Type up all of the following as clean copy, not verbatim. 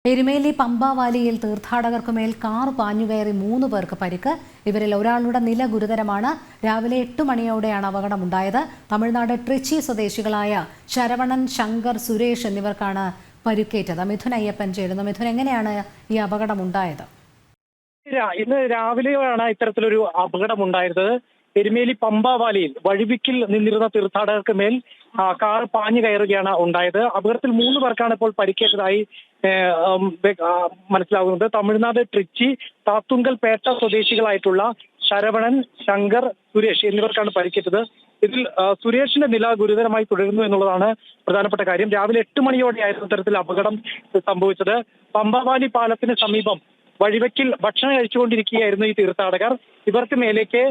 Erumeli പമ്പാവാലിയിൽ തീർത്ഥാടകർക്കുമേൽ car പാഞ്ഞുകയറി 3 പേർക്ക് പരിക്ക്. ഇവരിൽ ഒരാളുടെ നില ഗുരുതരമാണ്. രാവിലെ 8 മണിയോടെയാണ് അപകടമുണ്ടായത്. തമിഴ്നാട് ട്രിച്ചി സ്വദേശികളായ ശരവണൻ, ശങ്കർ, സുരേഷ് എന്നിവർക്കാണ് പരിക്കേറ്റത്. മിഥുൻ അയ്യപ്പൻ ചേരുന്നു. മിഥുൻ, എങ്ങനെയാണ് ഈ അപകടമുണ്ടായത്? ഇന്ന് രാവിലെയാണ് ഇത്തരത്തിലൊരു അപകടമുണ്ടായത്. എരുമേലി പമ്പാവാലിയിൽ വഴിവിക്കിൽ നിന്നിരുന്ന തീർത്ഥാടകർക്ക് മേൽ കാർ പാഞ്ഞു കയറുകയാണ് ഉണ്ടായത്. അപകടത്തിൽ 3 പേർക്കാണ് ഇപ്പോൾ പരിക്കേറ്റതായി മനസ്സിലാകുന്നത്. തമിഴ്നാട് ട്രിച്ചി താത്തുങ്കൽപേട്ട സ്വദേശികളായിട്ടുള്ള ശരവണൻ, ശങ്കർ, സുരേഷ് എന്നിവർക്കാണ് പരിക്കേറ്റത്. ഇതിൽ സുരേഷിന്റെ നില ഗുരുതരമായി തുടരുന്നു എന്നുള്ളതാണ് പ്രധാനപ്പെട്ട കാര്യം. രാവിലെ 8 മണിയോടെയായിരുന്നു ഇത്തരത്തിൽ അപകടം സംഭവിച്ചത്. പമ്പാവാലി പാലത്തിന് സമീപം വഴിവെക്കിൽ ഭക്ഷണം കഴിച്ചുകൊണ്ടിരിക്കുകയായിരുന്നു ഈ തീർത്ഥാടകർ. ഇവർക്ക് മേലേക്ക്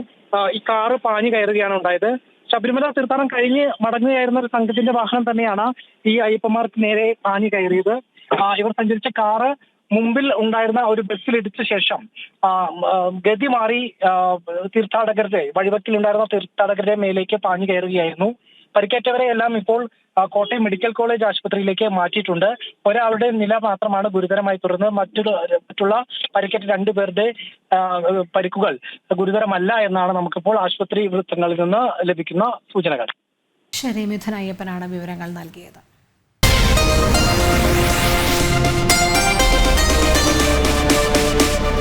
ഈ കാറ് പാഞ്ഞു കയറുകയാണ് ഉണ്ടായത്. ശബരിമല തീർത്ഥാടനം കഴിഞ്ഞ് മടങ്ങുകയായിരുന്ന ഒരു സംഘത്തിന്റെ വാഹനം തന്നെയാണ് ഈ അയ്യപ്പന്മാർക്ക് നേരെ പാഞ്ഞു കയറിയത്. ഇവർ സഞ്ചരിച്ച കാറ് മുമ്പിൽ ഉണ്ടായിരുന്ന ഒരു ബസ്സിലിടിച്ച ശേഷം ഗതി മാറി വഴിവെക്കിൽ ഉണ്ടായിരുന്ന തീർത്ഥാടകരുടെ മേലേക്ക് പാഞ്ഞു കയറുകയായിരുന്നു. പരിക്കേറ്റവരെ എല്ലാം ഇപ്പോൾ കോട്ടയം മെഡിക്കൽ കോളേജ് ആശുപത്രിയിലേക്ക് മാറ്റിയിട്ടുണ്ട്. ഒരാളുടെ നില മാത്രമാണ് ഗുരുതരമായി തുടർന്ന് മറ്റുള്ള പരിക്കേറ്റ 2 പേരുടെ പരിക്കുകൾ ഗുരുതരമല്ല എന്നാണ് നമുക്കിപ്പോൾ ആശുപത്രി വൃത്തങ്ങളിൽ നിന്ന് ലഭിക്കുന്ന സൂചനകൾ. ശരി, മിഥുൻ അയ്യപ്പനാണ് വിവരങ്ങൾ നൽകിയത്.